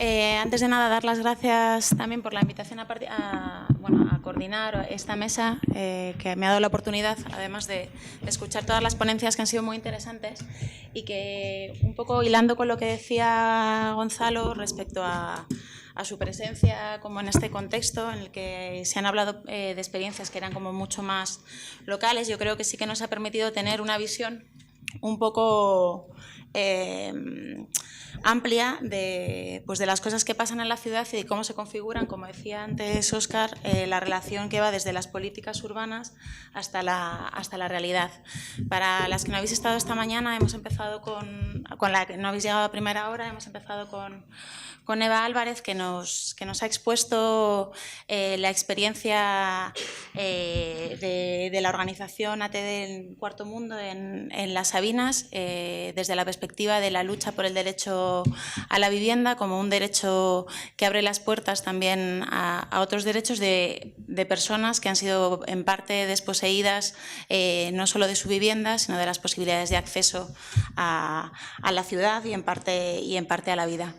Antes de nada, dar las gracias también por la invitación a coordinar esta mesa, que me ha dado la oportunidad, además de escuchar todas las ponencias que han sido muy interesantes y que, un poco hilando con lo que decía Gonzalo respecto a su presencia como en este contexto en el que se han hablado de experiencias que eran como mucho más locales, yo creo que sí que nos ha permitido tener una visión un poco amplia de las cosas que pasan en la ciudad y de cómo se configuran, como decía antes Óscar, la relación que va desde las políticas urbanas hasta la realidad. Para las que no habéis estado esta mañana, hemos empezado con la que no habéis llegado a primera hora, hemos empezado con Eva Álvarez, que nos ha expuesto la experiencia de la organización AT del Cuarto Mundo en Las Sabinas, desde la perspectiva de la lucha por el derecho a la vivienda como un derecho que abre las puertas también a otros derechos de personas que han sido en parte desposeídas no solo de su vivienda, sino de las posibilidades de acceso a la ciudad y en parte a la vida.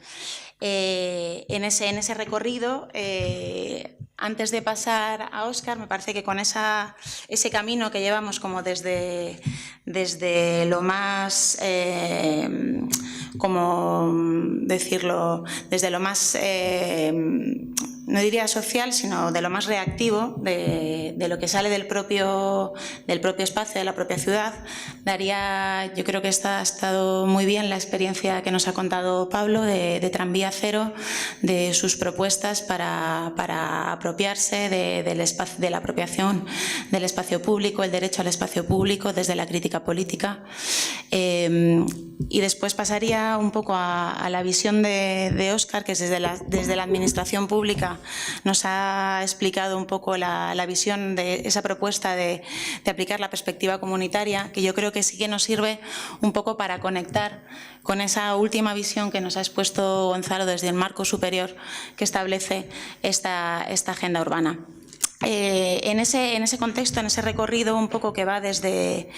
En ese recorrido, antes de pasar a Óscar, me parece que con ese camino que llevamos como desde lo más, ¿cómo decirlo?, desde lo más, no diría social, sino de lo más reactivo, de lo que sale del propio espacio, de la propia ciudad, yo creo que ha estado muy bien la experiencia que nos ha contado Pablo de Tranvía Cero, de sus propuestas para apropiarse de la apropiación del espacio público, el derecho al espacio público desde la crítica política. Y después pasaría un poco a la visión de Óscar, que es desde la administración pública nos ha explicado un poco la visión de esa propuesta de aplicar la perspectiva comunitaria, que yo creo que sí que nos sirve un poco para conectar con esa última visión que nos ha expuesto Gonzalo desde el marco superior que establece esta agenda urbana. En ese contexto, en ese recorrido un poco que va desde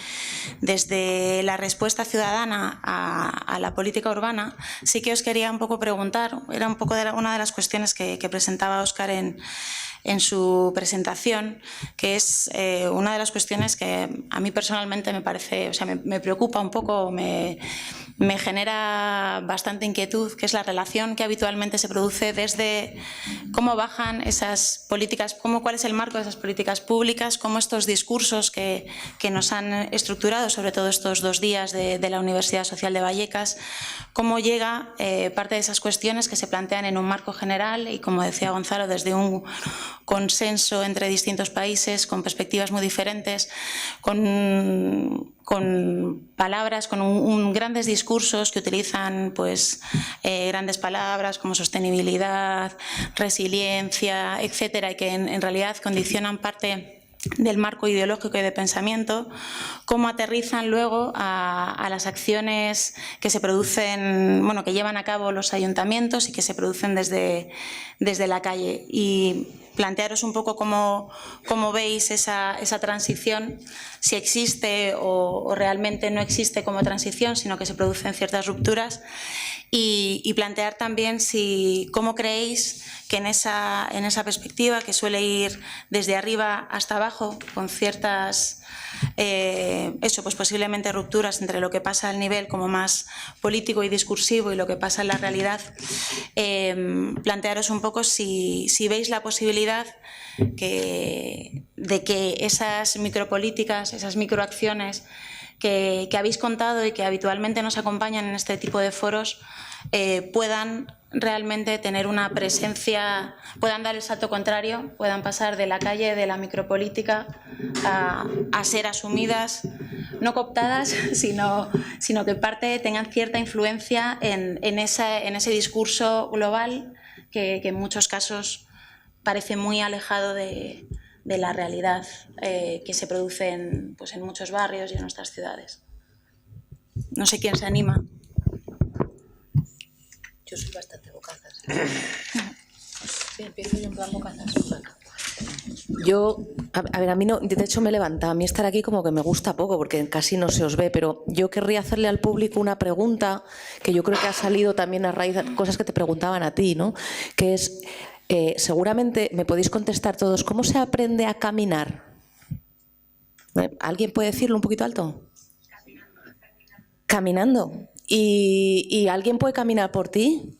la respuesta ciudadana a la política urbana, sí que os quería un poco preguntar, era un poco una de las cuestiones que presentaba Óscar en su presentación, que es una de las cuestiones que a mí personalmente me parece, o sea, me preocupa un poco, me genera bastante inquietud, que es la relación que habitualmente se produce desde cómo bajan esas políticas, cuál es el marco de esas políticas públicas, cómo estos discursos que nos han estructurado, sobre todo estos 2 días de la Universidad Social de Vallecas, cómo llega parte de esas cuestiones que se plantean en un marco general y, como decía Gonzalo, desde un consenso entre distintos países, con perspectivas muy diferentes, con palabras, con grandes discursos que utilizan grandes palabras como sostenibilidad, resiliencia, etcétera, y que en realidad condicionan parte del marco ideológico y de pensamiento, cómo aterrizan luego a las acciones que se producen, que llevan a cabo los ayuntamientos y que se producen desde la calle. Y plantearos un poco cómo veis esa transición, si existe o realmente no existe como transición, sino que se producen ciertas rupturas, y plantear también cómo creéis que en esa perspectiva, que suele ir desde arriba hasta abajo, con ciertas, posiblemente rupturas entre lo que pasa al nivel como más político y discursivo y lo que pasa en la realidad, plantearos un poco si veis la posibilidad de que esas micropolíticas, esas microacciones que habéis contado y que habitualmente nos acompañan en este tipo de foros puedan realmente tener una presencia, puedan dar el salto contrario, puedan pasar de la calle, de la micropolítica, a ser asumidas, no cooptadas, sino que tengan cierta influencia en ese discurso global que en muchos casos parece muy alejado de la realidad que se produce en muchos barrios y en nuestras ciudades. No sé quién se anima. Yo soy bastante bocazas. Sí, empiezo yo en plan bocazas. Yo A ver, a mí no, de hecho me he levantado, a mí estar aquí como que me gusta poco porque casi no se os ve, pero yo querría hacerle al público una pregunta que yo creo que ha salido también a raíz de cosas que te preguntaban a ti, ¿no? Que es, seguramente me podéis contestar todos, ¿cómo se aprende a caminar? ¿Alguien puede decirlo un poquito alto? Caminando. ¿Y alguien puede caminar por ti?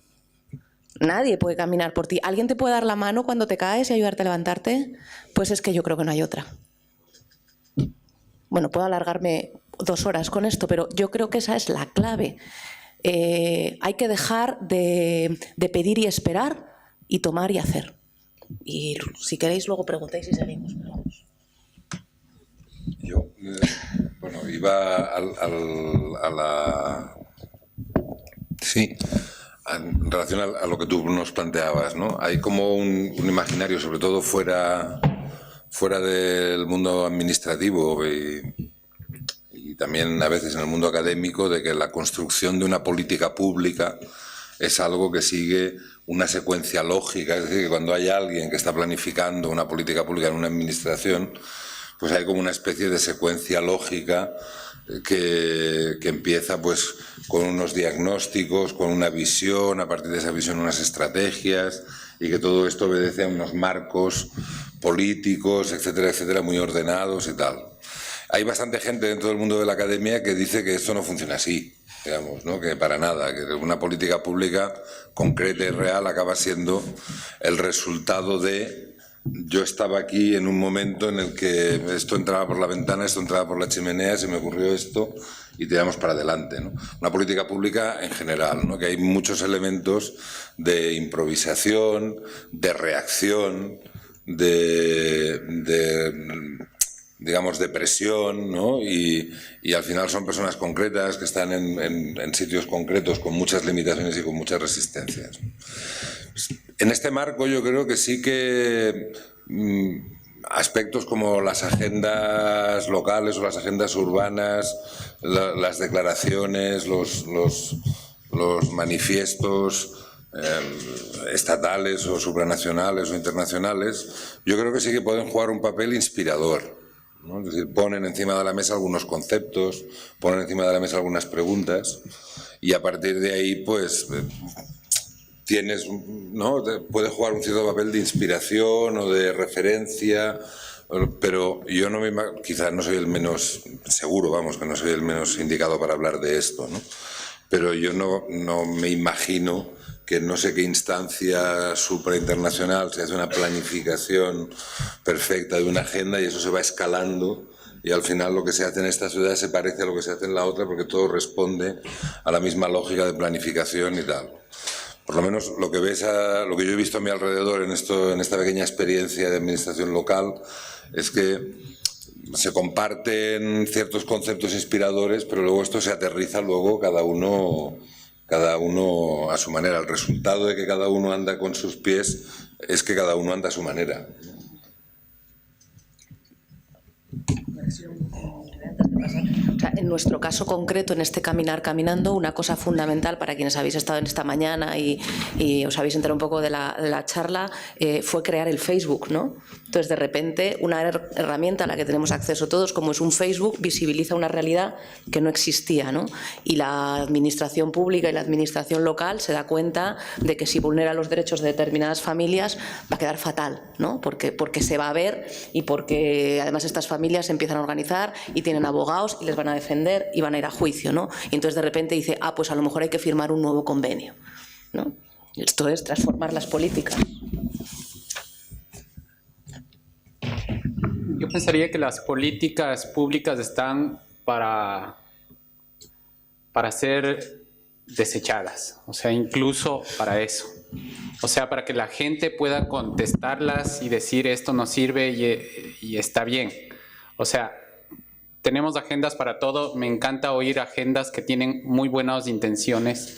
Nadie puede caminar por ti. ¿Alguien te puede dar la mano cuando te caes y ayudarte a levantarte? Pues es que yo creo que no hay otra. Bueno, puedo alargarme 2 horas con esto, pero yo creo que esa es la clave. Hay que dejar de pedir y esperar y tomar y hacer. Y si queréis luego preguntáis y seguimos. Yo, bueno, iba a la... Sí, en relación a lo que tú nos planteabas, ¿no? Hay como un imaginario, sobre todo fuera del mundo administrativo y también a veces en el mundo académico, de que la construcción de una política pública es algo que sigue una secuencia lógica. Es decir, que cuando hay alguien que está planificando una política pública en una administración, pues hay como una especie de secuencia lógica que empieza pues con unos diagnósticos, con una visión, a partir de esa visión unas estrategias, y que todo esto obedece a unos marcos políticos, etcétera, etcétera, muy ordenados y tal. Hay bastante gente dentro del mundo de la academia que dice que esto no funciona así, digamos, ¿no? Que para nada, que una política pública concreta y real acaba siendo el resultado de... Yo estaba aquí en un momento en el que esto entraba por la ventana, esto entraba por la chimenea, se me ocurrió esto y tiramos para adelante, ¿no? Una política pública en general, ¿no? Que hay muchos elementos de improvisación, de reacción, digamos, de presión, ¿no? Y al final son personas concretas que están en sitios concretos con muchas limitaciones y con muchas resistencias. En este marco yo creo que sí que aspectos como las agendas locales o las agendas urbanas, las declaraciones, los manifiestos estatales o supranacionales o internacionales, yo creo que sí que pueden jugar un papel inspirador, ¿no? Es decir, ponen encima de la mesa algunos conceptos, ponen encima de la mesa algunas preguntas y a partir de ahí pues tienes, ¿no? Puede jugar un cierto papel de inspiración o de referencia, pero yo no quizás no soy el menos seguro, vamos, que no soy el menos indicado para hablar de esto, ¿no? Pero yo no me imagino que no sé qué instancia suprainternacional se hace una planificación perfecta de una agenda y eso se va escalando y al final lo que se hace en esta ciudad se parece a lo que se hace en la otra porque todo responde a la misma lógica de planificación y tal. Por lo menos lo que yo he visto a mi alrededor en esta pequeña experiencia de administración local es que se comparten ciertos conceptos inspiradores, pero luego esto se aterriza luego cada uno a su manera. El resultado de que cada uno anda con sus pies es que cada uno anda a su manera. O sea, en nuestro caso concreto, en este Caminar Caminando, una cosa fundamental para quienes habéis estado en esta mañana y os habéis enterado un poco de la charla, fue crear el Facebook, ¿no? Entonces, de repente, una herramienta a la que tenemos acceso todos, como es un Facebook, visibiliza una realidad que no existía, ¿no? Y la administración pública y la administración local se da cuenta de que si vulnera los derechos de determinadas familias va a quedar fatal, ¿no? Porque se va a ver y porque además estas familias se empiezan a organizar y tienen abogados y les van a defender y van a ir a juicio, ¿no? Y entonces de repente dice, pues a lo mejor hay que firmar un nuevo convenio, ¿no? Esto es transformar las políticas. Yo pensaría que las políticas públicas están para ser desechadas, o sea, incluso para eso. O sea, para que la gente pueda contestarlas y decir esto no sirve y está bien. O sea, tenemos agendas para todo. Me encanta oír agendas que tienen muy buenas intenciones,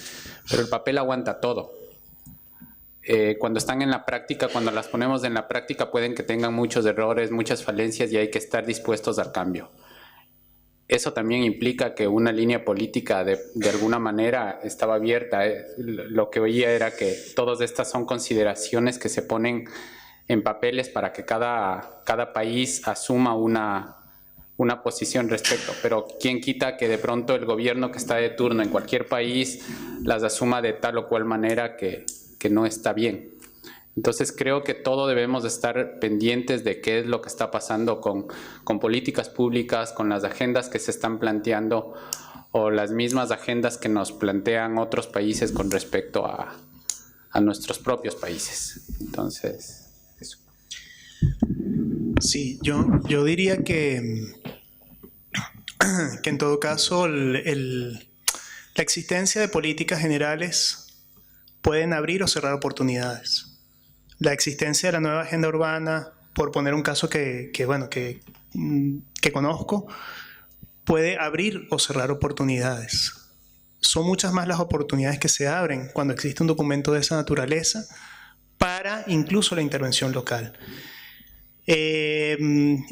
pero el papel aguanta todo. Cuando están en la práctica, cuando las ponemos en la práctica, pueden que tengan muchos errores, muchas falencias y hay que estar dispuestos al cambio. Eso también implica que una línea política de alguna manera estaba abierta. Lo que oía era que todas estas son consideraciones que se ponen en papeles para que cada país asuma una posición respecto, pero quién quita que de pronto el gobierno que está de turno en cualquier país las asuma de tal o cual manera que no está bien. Entonces creo que todos debemos de estar pendientes de qué es lo que está pasando con políticas públicas, con las agendas que se están planteando o las mismas agendas que nos plantean otros países con respecto a nuestros propios países. Entonces, eso. Sí, yo diría que en todo caso la existencia de políticas generales pueden abrir o cerrar oportunidades. La existencia de la nueva agenda urbana, por poner un caso que conozco, puede abrir o cerrar oportunidades. Son muchas más las oportunidades que se abren cuando existe un documento de esa naturaleza para incluso la intervención local.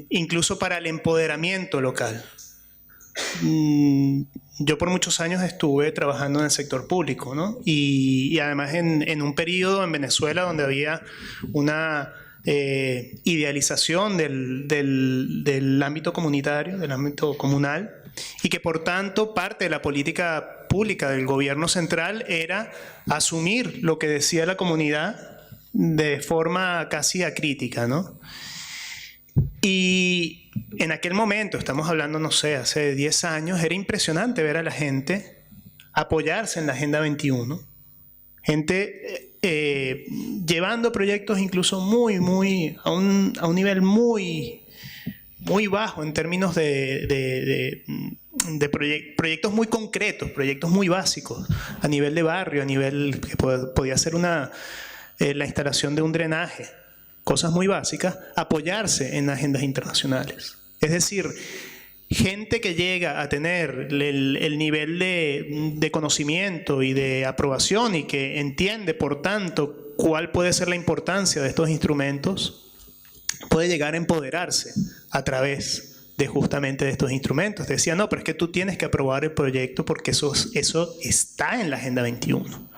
Incluso para el empoderamiento local. Yo por muchos años estuve trabajando en el sector público, ¿no? Y además en un periodo en Venezuela donde había una idealización del ámbito comunitario, del ámbito comunal, y que por tanto parte de la política pública del gobierno central era asumir lo que decía la comunidad de forma casi acrítica, ¿no? Y en aquel momento, estamos hablando, no sé, hace 10 años, era impresionante ver a la gente apoyarse en la Agenda 21. Gente llevando proyectos incluso a un nivel muy bajo en términos de proyectos muy concretos, proyectos muy básicos, a nivel de barrio, a nivel que podía ser la instalación de un drenaje. Cosas muy básicas, apoyarse en agendas internacionales. Es decir, gente que llega a tener el nivel de conocimiento y de aprobación y que entiende, por tanto, cuál puede ser la importancia de estos instrumentos, puede llegar a empoderarse a través de justamente de estos instrumentos. Te decía, no, pero es que tú tienes que aprobar el proyecto porque eso está en la Agenda 21.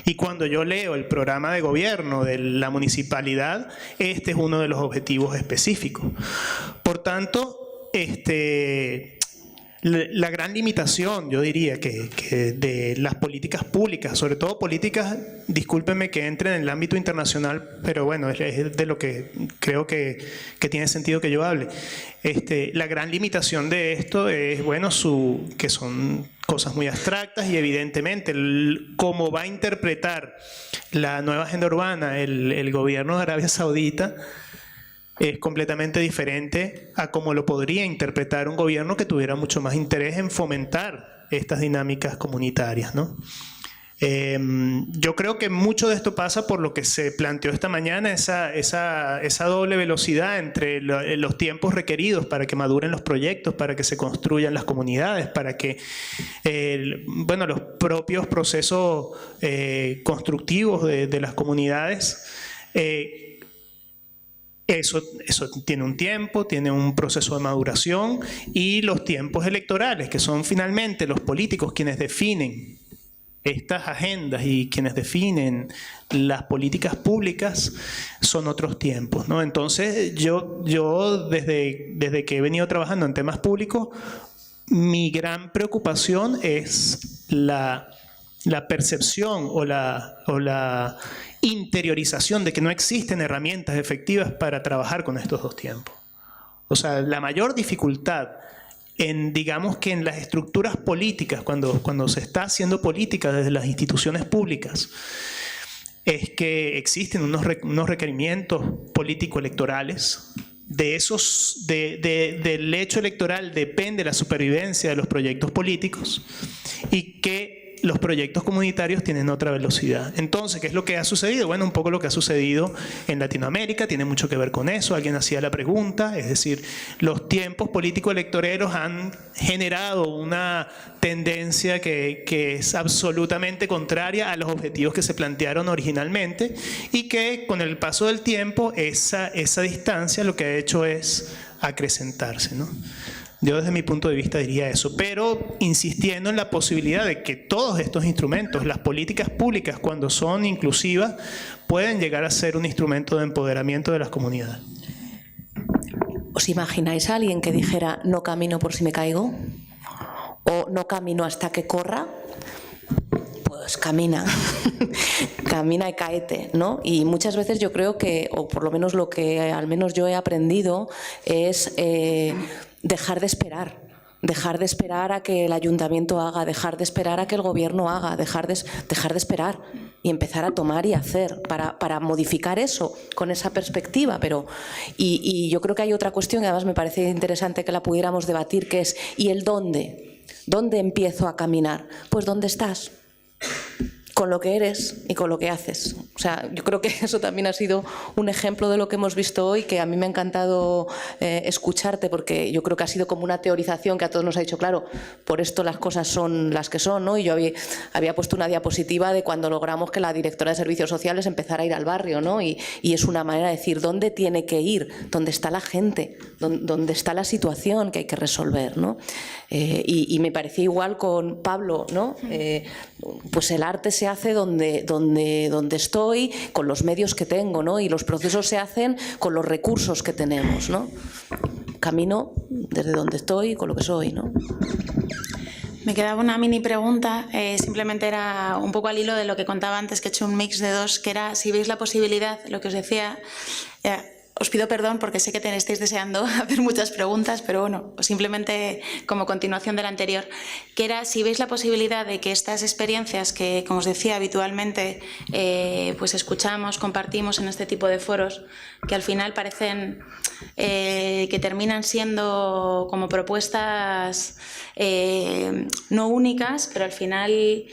Y cuando yo leo el programa de gobierno de la municipalidad, este es uno de los objetivos específicos. Por tanto, la gran limitación, yo diría, que de las políticas públicas, sobre todo políticas, discúlpenme que entren en el ámbito internacional, pero bueno, es de lo que creo que tiene sentido que yo hable. La gran limitación de esto es, bueno, que son cosas muy abstractas y evidentemente cómo va a interpretar la nueva agenda urbana el gobierno de Arabia Saudita es completamente diferente a cómo lo podría interpretar un gobierno que tuviera mucho más interés en fomentar estas dinámicas comunitarias, ¿no? Yo creo que mucho de esto pasa por lo que se planteó esta mañana, esa doble velocidad entre los tiempos requeridos para que maduren los proyectos, para que se construyan las comunidades, para que los propios procesos constructivos de las comunidades. Eso tiene un tiempo, tiene un proceso de maduración, y los tiempos electorales, que son finalmente los políticos quienes definen estas agendas y quienes definen las políticas públicas, son otros tiempos, ¿no? Entonces yo desde que he venido trabajando en temas públicos, mi gran preocupación es la percepción o la interiorización de que no existen herramientas efectivas para trabajar con estos dos tiempos. O sea, la mayor dificultad digamos que en las estructuras políticas, cuando se está haciendo política desde las instituciones públicas, es que existen unos requerimientos político-electorales. Del hecho electoral depende la supervivencia de los proyectos políticos, y que los proyectos comunitarios tienen otra velocidad. Entonces, ¿qué es lo que ha sucedido? Bueno, un poco lo que ha sucedido en Latinoamérica tiene mucho que ver con eso. Alguien hacía la pregunta, es decir, los tiempos político-electoreros han generado una tendencia que es absolutamente contraria a los objetivos que se plantearon originalmente, y que con el paso del tiempo esa distancia lo que ha hecho es acrecentarse, ¿no? Yo desde mi punto de vista diría eso, pero insistiendo en la posibilidad de que todos estos instrumentos, las políticas públicas, cuando son inclusivas, pueden llegar a ser un instrumento de empoderamiento de las comunidades. ¿Os imagináis a alguien que dijera no camino por si me caigo? ¿O no camino hasta que corra? Pues camina, camina y cáete, ¿no? Y muchas veces yo creo que, o por lo menos lo que al menos yo he aprendido, es dejar de esperar a que el ayuntamiento haga, dejar de esperar a que el gobierno haga, dejar de esperar y empezar a tomar y hacer para modificar eso con esa perspectiva. Y yo creo que hay otra cuestión que además me parece interesante que la pudiéramos debatir, que es ¿y el dónde? ¿Dónde empiezo a caminar? Pues ¿dónde estás? Con lo que eres y con lo que haces. O sea, yo creo que eso también ha sido un ejemplo de lo que hemos visto hoy, que a mí me ha encantado escucharte, porque yo creo que ha sido como una teorización que a todos nos ha dicho, claro, por esto las cosas son las que son, ¿no? Y yo había puesto una diapositiva de cuando logramos que la directora de Servicios Sociales empezara a ir al barrio, ¿no? Y es una manera de decir dónde tiene que ir, dónde está la gente, dónde está la situación que hay que resolver, ¿no? Y me parecía igual con Pablo, ¿no? Pues el arte se hace donde estoy, con los medios que tengo, ¿no? Y los procesos se hacen con los recursos que tenemos, ¿no? Camino desde donde estoy, con lo que soy, ¿no? Me quedaba una mini pregunta, simplemente era un poco al hilo de lo que contaba antes, que he hecho un mix de dos, que era si veis la posibilidad, lo que os decía, os pido perdón porque sé que estáis deseando hacer muchas preguntas, pero bueno, simplemente como continuación de la anterior, que era si veis la posibilidad de que estas experiencias que, como os decía, habitualmente pues escuchamos, compartimos en este tipo de foros, que al final parecen que terminan siendo como propuestas no únicas, pero al final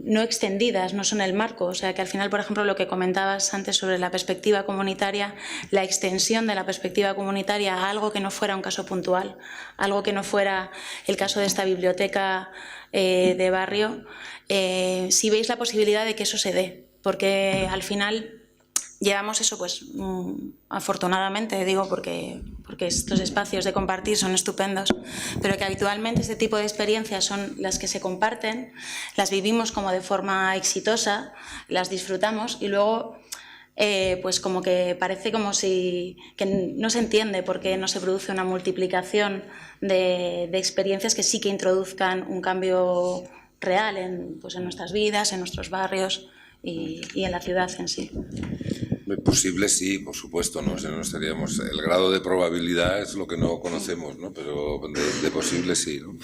no extendidas, no son el marco. O sea, que al final, por ejemplo, lo que comentabas antes sobre la perspectiva comunitaria, la extensión de la perspectiva comunitaria a algo que no fuera un caso puntual, algo que no fuera el caso de esta biblioteca de barrio, si veis la posibilidad de que eso se dé, porque al final llevamos eso, pues afortunadamente, digo, porque estos espacios de compartir son estupendos, pero que habitualmente este tipo de experiencias son las que se comparten, las vivimos como de forma exitosa, las disfrutamos y luego pues como que parece como si que no se entiende por qué no se produce una multiplicación de experiencias que sí que introduzcan un cambio real en nuestras vidas, en nuestros barrios y en la ciudad en sí. Posible sí, por supuesto, ¿no? O sea, no estaríamos, el grado de probabilidad es lo que no conocemos, ¿no? Pero de posible sí, ¿no?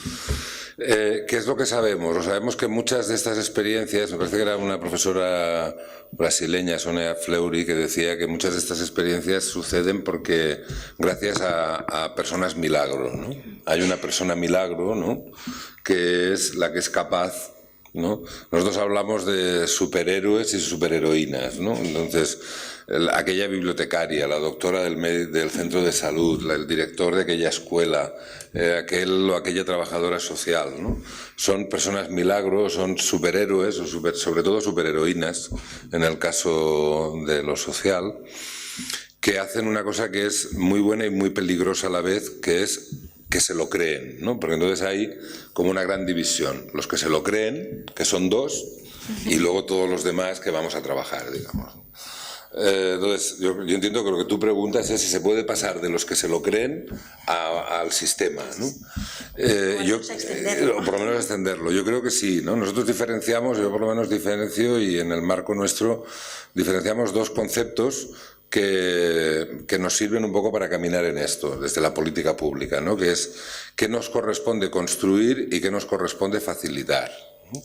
¿Qué es lo que sabemos? Lo sabemos que muchas de estas experiencias, me parece que era una profesora brasileña, Sonia Fleury, que decía que muchas de estas experiencias suceden porque gracias a personas milagro, ¿no? Hay una persona milagro, ¿no? Que es la que es capaz, ¿no? Nosotros hablamos de superhéroes y superheroínas, ¿no? Entonces, aquella bibliotecaria, la doctora del centro de salud, el director de aquella escuela, aquel o aquella trabajadora social, ¿no? Son personas milagros, son superhéroes, o sobre todo superheroínas, en el caso de lo social, que hacen una cosa que es muy buena y muy peligrosa a la vez, que es que se lo creen, ¿no? Porque entonces hay como una gran división. Los que se lo creen, que son dos, y luego todos los demás que vamos a trabajar, digamos. Entonces, yo entiendo que lo que tú preguntas es si se puede pasar de los que se lo creen al sistema, ¿no? O por lo menos extenderlo. Yo creo que sí, ¿no? Nosotros diferenciamos, yo por lo menos diferencio, y en el marco nuestro diferenciamos dos conceptos que nos sirven un poco para caminar en esto, desde la política pública, ¿no? Que es qué nos corresponde construir y qué nos corresponde facilitar, ¿no?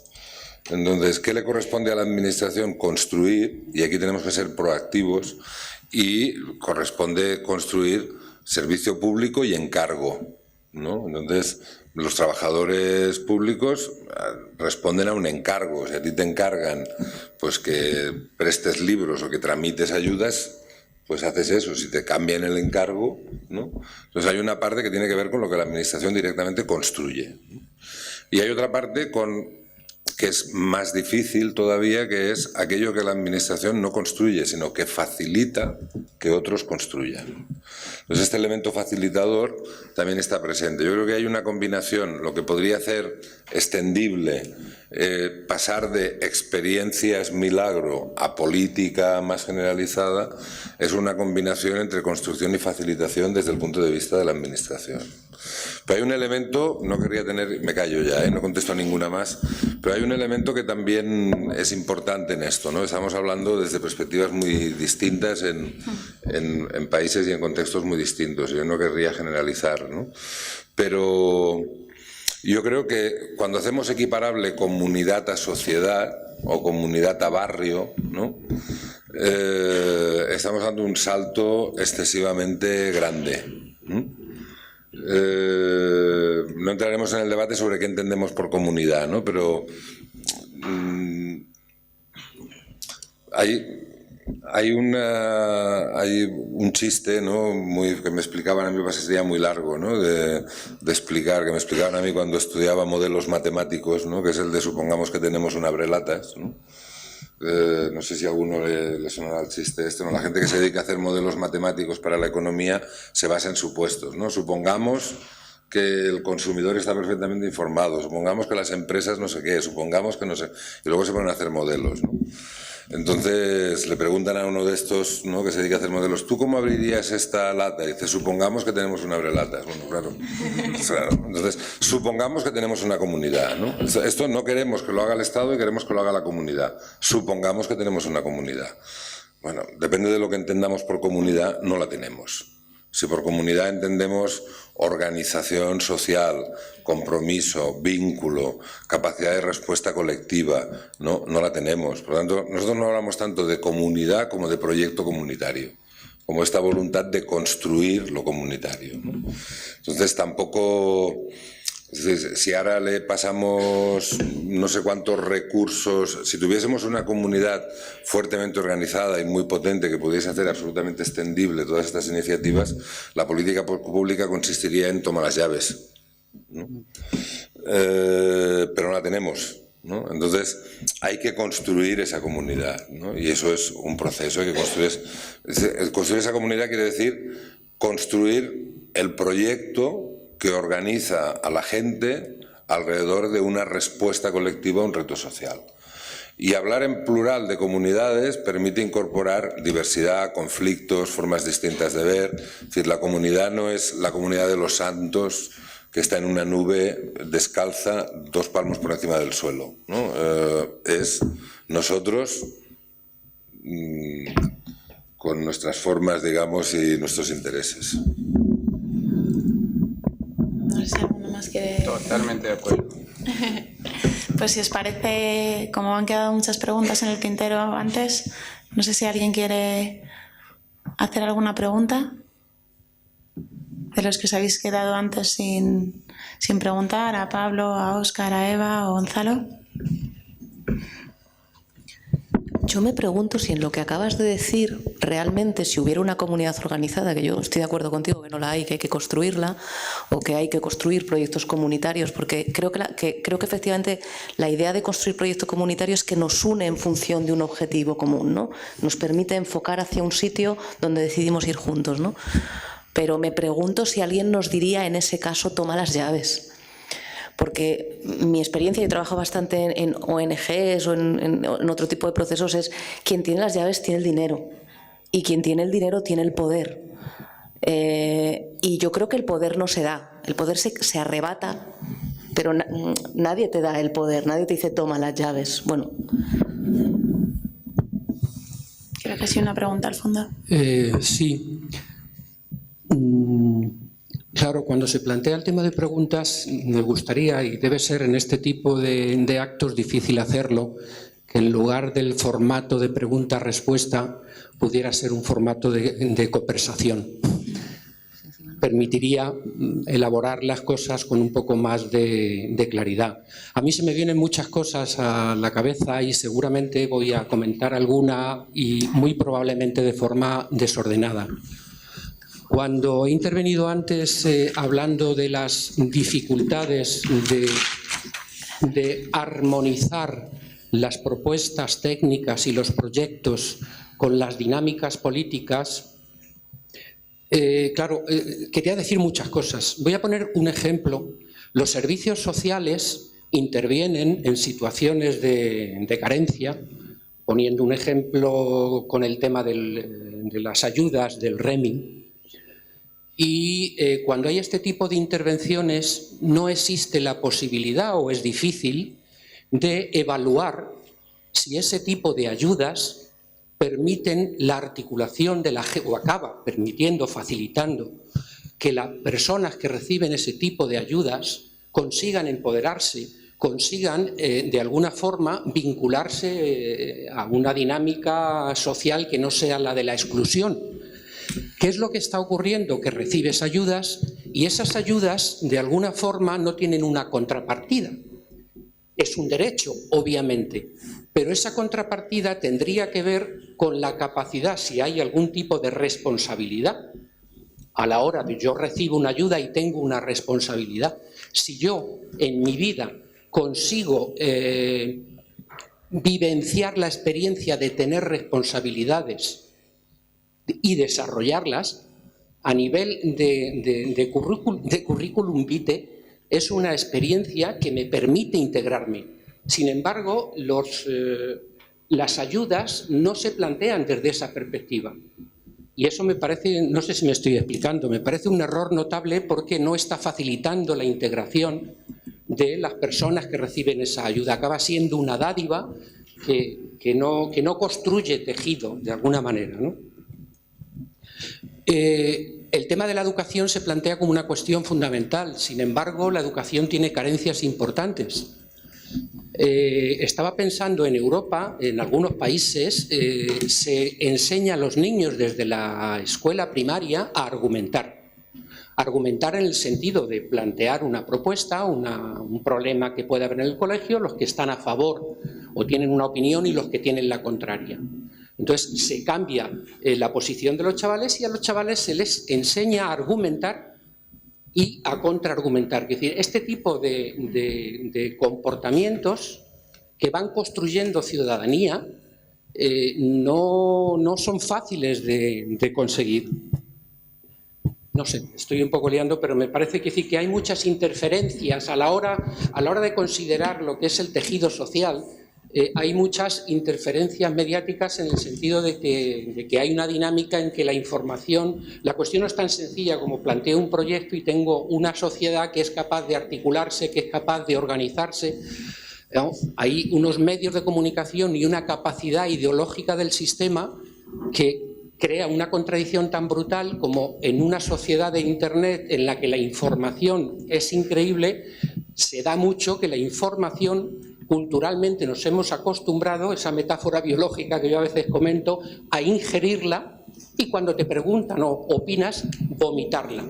Entonces, ¿qué le corresponde a la administración? Construir, y aquí tenemos que ser proactivos, y corresponde construir servicio público y encargo, ¿no? Entonces, los trabajadores públicos responden a un encargo. O sea, a ti te encargan pues que prestes libros o que tramites ayudas, pues haces eso. Si te cambian el encargo, ¿no? Entonces hay una parte que tiene que ver con lo que la administración directamente construye, ¿no? Y hay otra parte que es más difícil todavía, que es aquello que la administración no construye, sino que facilita que otros construyan. Entonces este elemento facilitador también está presente. Yo creo que hay una combinación, lo que podría hacer extendible, pasar de experiencias milagro a política más generalizada, es una combinación entre construcción y facilitación desde el punto de vista de la administración. Pero hay un elemento, no querría tener, me callo ya, no contesto a ninguna más, pero hay un elemento que también es importante en esto, ¿no? Estamos hablando desde perspectivas muy distintas en países y en contextos muy distintos. Yo no querría generalizar, ¿no? Pero yo creo que cuando hacemos equiparable comunidad a sociedad o comunidad a barrio, ¿no? Estamos dando un salto excesivamente grande. No entraremos en el debate sobre qué entendemos por comunidad, ¿no? Pero hay un chiste, ¿no? Que me explicaban a mí, sería muy largo, ¿no? de explicar, que me explicaban a mí cuando estudiaba modelos matemáticos, ¿no? Que es el de supongamos que tenemos un abrelatas, ¿no? No sé si a alguno le sonará el chiste este, ¿no? La gente que se dedica a hacer modelos matemáticos para la economía se basa en supuestos, ¿no? Supongamos que el consumidor está perfectamente informado, supongamos que las empresas no sé qué, supongamos que no sé, y luego se ponen a hacer modelos, ¿no? Entonces le preguntan a uno de estos, ¿no? Que se dedica a hacer modelos, ¿tú cómo abrirías esta lata? Y dice, supongamos que tenemos un abrelatas. Bueno, claro. Entonces, supongamos que tenemos una comunidad, ¿no? Esto no queremos que lo haga el Estado y queremos que lo haga la comunidad. Supongamos que tenemos una comunidad. Bueno, depende de lo que entendamos por comunidad, no la tenemos. Si por comunidad entendemos organización social, compromiso, vínculo, capacidad de respuesta colectiva, no la tenemos. Por lo tanto, nosotros no hablamos tanto de comunidad como de proyecto comunitario, como esta voluntad de construir lo comunitario, ¿no? Entonces tampoco... Si ahora le pasamos no sé cuántos recursos, si tuviésemos una comunidad fuertemente organizada y muy potente que pudiese hacer absolutamente extendible todas estas iniciativas, la política pública consistiría en tomar las llaves, ¿no? Pero no la tenemos, ¿no? Entonces hay que construir esa comunidad, ¿no? Y eso es un proceso, hay que construir esa comunidad quiere decir construir el proyecto que organiza a la gente alrededor de una respuesta colectiva a un reto social. Y hablar en plural de comunidades permite incorporar diversidad, conflictos, formas distintas de ver. Es decir, la comunidad no es la comunidad de los santos que está en una nube descalza 2 palmos por encima del suelo, ¿no? Es nosotros con nuestras formas, digamos, y nuestros intereses. No sé si alguno más quiere... Totalmente de acuerdo. Pues si os parece, como han quedado muchas preguntas en el tintero antes, no sé si alguien quiere hacer alguna pregunta de los que os habéis quedado antes sin preguntar, a Pablo, a Óscar, a Eva o Gonzalo. Yo me pregunto si en lo que acabas de decir, realmente si hubiera una comunidad organizada, que yo estoy de acuerdo contigo que no la hay, que hay que construirla, o que hay que construir proyectos comunitarios, porque creo que efectivamente la idea de construir proyectos comunitarios es que nos une en función de un objetivo común, ¿no? Nos permite enfocar hacia un sitio donde decidimos ir juntos, ¿no? Pero me pregunto si alguien nos diría en ese caso toma las llaves. Porque mi experiencia, yo trabajo bastante en ONGs o en otro tipo de procesos, es quien tiene las llaves tiene el dinero y quien tiene el dinero tiene el poder. Y yo creo que el poder no se da, el poder se arrebata, pero nadie te da el poder, nadie te dice toma las llaves. Bueno. Creo que sí, una pregunta al fondo. Sí. Claro, cuando se plantea el tema de preguntas, me gustaría, y debe ser en este tipo de actos difícil hacerlo, que en lugar del formato de pregunta-respuesta pudiera ser un formato de conversación. Permitiría elaborar las cosas con un poco más de claridad. A mí se me vienen muchas cosas a la cabeza y seguramente voy a comentar alguna y muy probablemente de forma desordenada. Cuando he intervenido antes hablando de las dificultades de armonizar las propuestas técnicas y los proyectos con las dinámicas políticas, Claro, quería decir muchas cosas. Voy a poner un ejemplo. Los servicios sociales intervienen en situaciones de carencia, poniendo un ejemplo con el tema de las ayudas del REMI. Y cuando hay este tipo de intervenciones no existe la posibilidad o es difícil de evaluar si ese tipo de ayudas permiten la articulación de o acaba permitiendo, facilitando que las personas que reciben ese tipo de ayudas consigan empoderarse, consigan de alguna forma vincularse a una dinámica social que no sea la de la exclusión. ¿Qué es lo que está ocurriendo? Que recibes ayudas y esas ayudas de alguna forma no tienen una contrapartida. Es un derecho, obviamente, pero esa contrapartida tendría que ver con la capacidad, si hay algún tipo de responsabilidad. A la hora de yo recibo una ayuda y tengo una responsabilidad. Si yo en mi vida consigo vivenciar la experiencia de tener responsabilidades y desarrollarlas, a nivel de currículum vitae, es una experiencia que me permite integrarme. Sin embargo, las ayudas no se plantean desde esa perspectiva. Y eso me parece, no sé si me estoy explicando, me parece un error notable porque no está facilitando la integración de las personas que reciben esa ayuda. Acaba siendo una dádiva que no construye tejido de alguna manera, ¿no? El tema de la educación se plantea como una cuestión fundamental. Sin embargo, la educación tiene carencias importantes. Estaba pensando en Europa, en algunos países, se enseña a los niños desde la escuela primaria a argumentar. Argumentar en el sentido de plantear una propuesta, un problema que puede haber en el colegio, los que están a favor o tienen una opinión y los que tienen la contraria. Entonces se cambia la posición de los chavales y a los chavales se les enseña a argumentar y a contraargumentar. Es decir, este tipo de comportamientos que van construyendo ciudadanía no son fáciles de conseguir. No sé, estoy un poco liando, pero me parece que hay muchas interferencias a la hora de considerar lo que es el tejido social. Hay muchas interferencias mediáticas en el sentido de que hay una dinámica en que la información, la cuestión no es tan sencilla como planteo un proyecto y tengo una sociedad que es capaz de articularse, que es capaz de organizarse. ¿No? Hay unos medios de comunicación y una capacidad ideológica del sistema que crea una contradicción tan brutal como en una sociedad de Internet en la que la información es increíble, se da mucho que la información culturalmente nos hemos acostumbrado, esa metáfora biológica que yo a veces comento, a ingerirla y cuando te preguntan o opinas, vomitarla.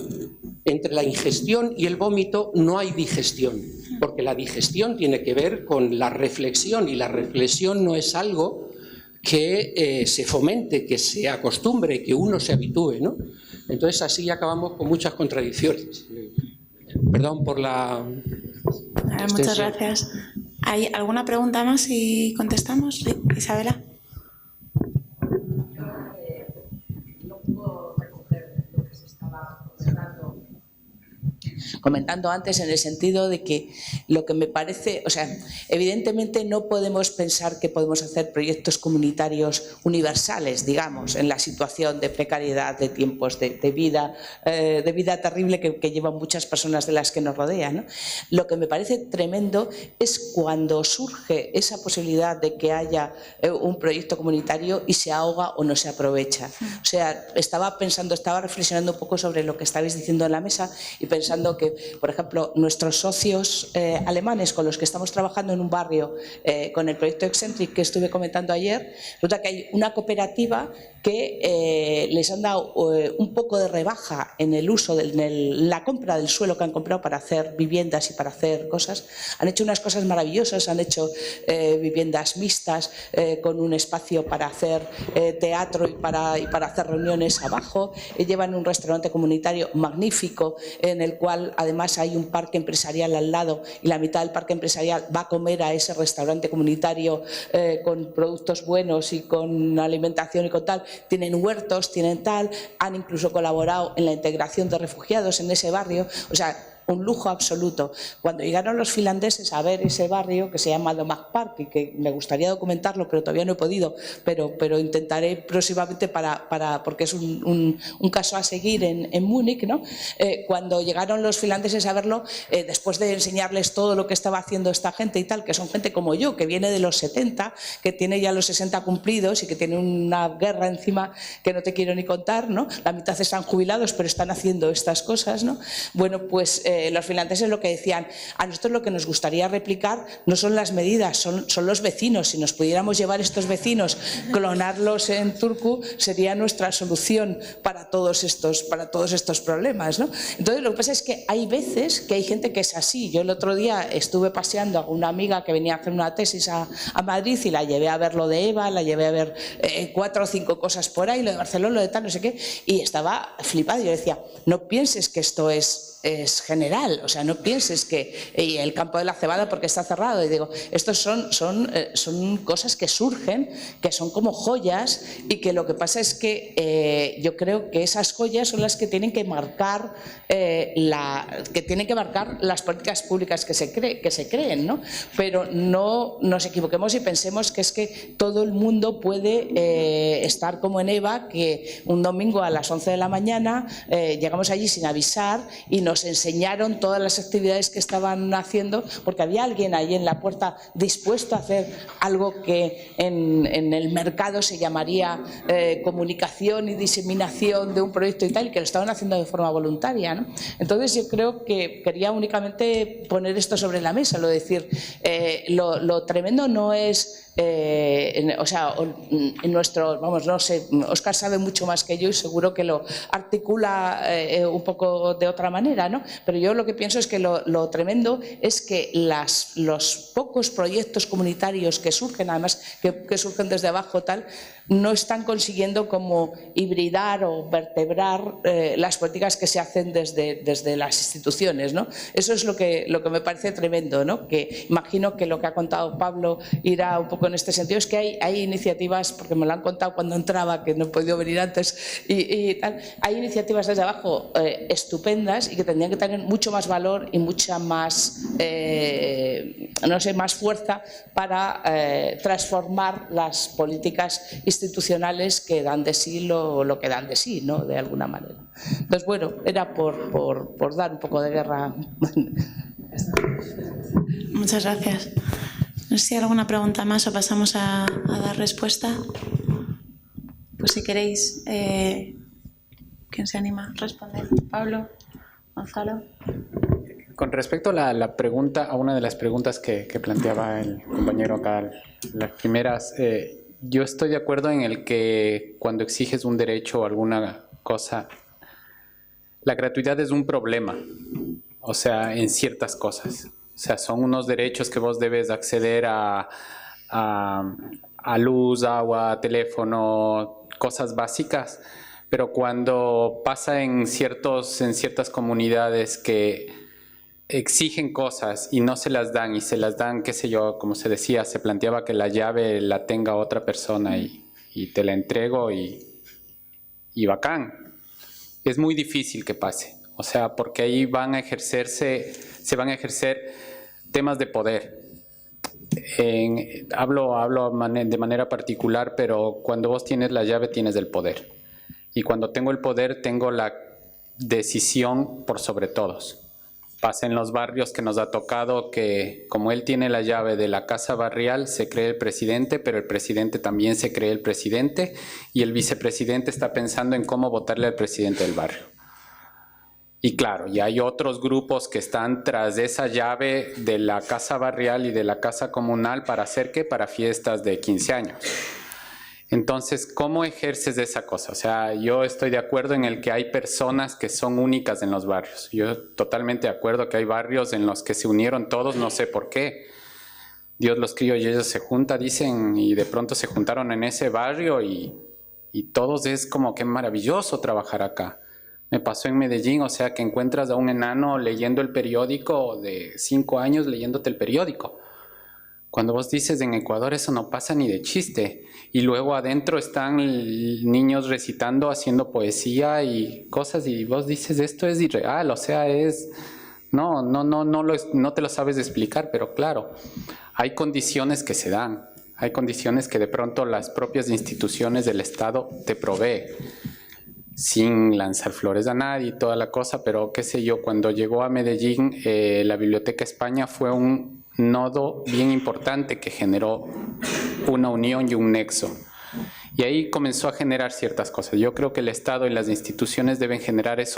Entre la ingestión y el vómito no hay digestión, porque la digestión tiene que ver con la reflexión y la reflexión no es algo que se fomente, que se acostumbre, que uno se habitúe, ¿no? Entonces así acabamos con muchas contradicciones. Perdón por la extensión. Muchas gracias. ¿Hay alguna pregunta más y contestamos? Sí, Isabela. No puedo recoger lo que se estaba comentando antes, en el sentido de que lo que me parece, o sea, evidentemente no podemos pensar que podemos hacer proyectos comunitarios universales, digamos, en la situación de precariedad, de tiempos de vida terrible que llevan muchas personas de las que nos rodean, ¿no? Lo que me parece tremendo es cuando surge esa posibilidad de que haya un proyecto comunitario y se ahoga o no se aprovecha. O sea, estaba reflexionando un poco sobre lo que estabais diciendo en la mesa y pensando que, por ejemplo, nuestros socios alemanes con los que estamos trabajando en un barrio con el proyecto Excentric que estuve comentando ayer, resulta que hay una cooperativa que les han dado un poco de rebaja en el uso, la compra del suelo que han comprado para hacer viviendas y para hacer cosas. Han hecho unas cosas maravillosas, han hecho viviendas mixtas con un espacio para hacer teatro y para hacer reuniones abajo. Llevan un restaurante comunitario magnífico en el cual además hay un parque empresarial al lado y la mitad del parque empresarial va a comer a ese restaurante comunitario con productos buenos y con alimentación y con tal, tienen huertos, tienen tal, han incluso colaborado en la integración de refugiados en ese barrio, o sea, un lujo absoluto. Cuando llegaron los finlandeses a ver ese barrio que se llama Domak Park y que me gustaría documentarlo, pero todavía no he podido, pero intentaré próximamente porque es un caso a seguir en Múnich, ¿no? Cuando llegaron los finlandeses a verlo, después de enseñarles todo lo que estaba haciendo esta gente y tal, que son gente como yo, que viene de los 70, que tiene ya los 60 cumplidos y que tiene una guerra encima que no te quiero ni contar, ¿no? La mitad están jubilados, pero están haciendo estas cosas, ¿no? Bueno, pues los finlandeses lo que decían, a nosotros lo que nos gustaría replicar no son las medidas, son los vecinos. Si nos pudiéramos llevar estos vecinos, clonarlos en Turku, sería nuestra solución para todos estos problemas, ¿no? Entonces lo que pasa es que hay veces que hay gente que es así. Yo el otro día estuve paseando a una amiga que venía a hacer una tesis a Madrid y la llevé a ver lo de EVA, la llevé a ver 4 o 5 cosas por ahí, lo de Barcelona, lo de tal, no sé qué, y estaba flipada. Yo decía, no pienses que esto es general, o sea, no pienses que y el campo de la cebada porque está cerrado, y digo, estos son cosas que surgen, que son como joyas, y que lo que pasa es que yo creo que esas joyas son las que tienen que marcar las políticas públicas que se creen, ¿no? Pero no nos equivoquemos y pensemos que es que todo el mundo puede estar como en EVA, que un domingo a las 11 de la mañana llegamos allí sin avisar y nos enseñaron todas las actividades que estaban haciendo, porque había alguien ahí en la puerta dispuesto a hacer algo que en el mercado se llamaría comunicación y diseminación de un proyecto y tal, y que lo estaban haciendo de forma voluntaria, ¿no? Entonces yo creo que quería únicamente poner esto sobre la mesa, lo de decir, lo tremendo no es... o sea, en nuestro, vamos, no sé, Óscar sabe mucho más que yo y seguro que lo articula un poco de otra manera, ¿no? Pero yo lo que pienso es que lo tremendo es que los pocos proyectos comunitarios que surgen, además que surgen desde abajo tal, no están consiguiendo como hibridar o vertebrar las políticas que se hacen desde las instituciones, ¿no? Eso es lo que me parece tremendo, ¿no? Que imagino que lo que ha contado Pablo irá un poco en este sentido, es que hay iniciativas, porque me lo han contado cuando entraba, que no he podido venir antes y tal, hay iniciativas desde abajo estupendas y que tendrían que tener mucho más valor y mucha más, no sé, más fuerza para transformar las políticas institucionales que dan de sí lo que dan de sí, ¿no? De alguna manera. Entonces, bueno, era por dar un poco de guerra. Muchas gracias. No sé si hay alguna pregunta más o pasamos a dar respuesta. Pues si queréis, ¿quién se anima a responder? Pablo, Gonzalo. Con respecto a la pregunta, a una de las preguntas que planteaba el compañero acá, las primeras, yo estoy de acuerdo en el que cuando exiges un derecho o alguna cosa, la gratuidad es un problema, o sea, en ciertas cosas. O sea, son unos derechos que vos debes acceder a luz, agua, teléfono, cosas básicas, pero cuando pasa en ciertas comunidades que exigen cosas y no se las dan, y se las dan, qué sé yo, como se decía, se planteaba que la llave la tenga otra persona y te la entrego y bacán. Es muy difícil que pase, o sea, porque ahí se van a ejercer temas de poder. Hablo de manera particular, pero cuando vos tienes la llave tienes el poder. Y cuando tengo el poder tengo la decisión por sobre todos. Pasa en los barrios que nos ha tocado que como él tiene la llave de la casa barrial se cree el presidente, pero el presidente también se cree el presidente y el vicepresidente está pensando en cómo votarle al presidente del barrio. Y claro, y hay otros grupos que están tras de esa llave de la casa barrial y de la casa comunal para hacer ¿qué? Para fiestas de 15 años. Entonces, ¿cómo ejerces esa cosa? O sea, yo estoy de acuerdo en el que hay personas que son únicas en los barrios. Yo totalmente de acuerdo que hay barrios en los que se unieron todos, no sé por qué. Dios los crió y ellos se juntan, dicen, y de pronto se juntaron en ese barrio y todos es como que maravilloso trabajar acá. Me pasó en Medellín, o sea, que encuentras a un enano leyendo el periódico de 5 años leyéndote el periódico. Cuando vos dices en Ecuador eso no pasa ni de chiste. Y luego adentro están niños recitando, haciendo poesía y cosas y vos dices esto es irreal, o sea, es... No te lo sabes explicar, pero claro, hay condiciones que se dan. Hay condiciones que de pronto las propias instituciones del Estado te proveen, sin lanzar flores a nadie y toda la cosa, pero qué sé yo, cuando llegó a Medellín, la Biblioteca España fue un nodo bien importante que generó una unión y un nexo. Y ahí comenzó a generar ciertas cosas. Yo creo que el Estado y las instituciones deben generar eso.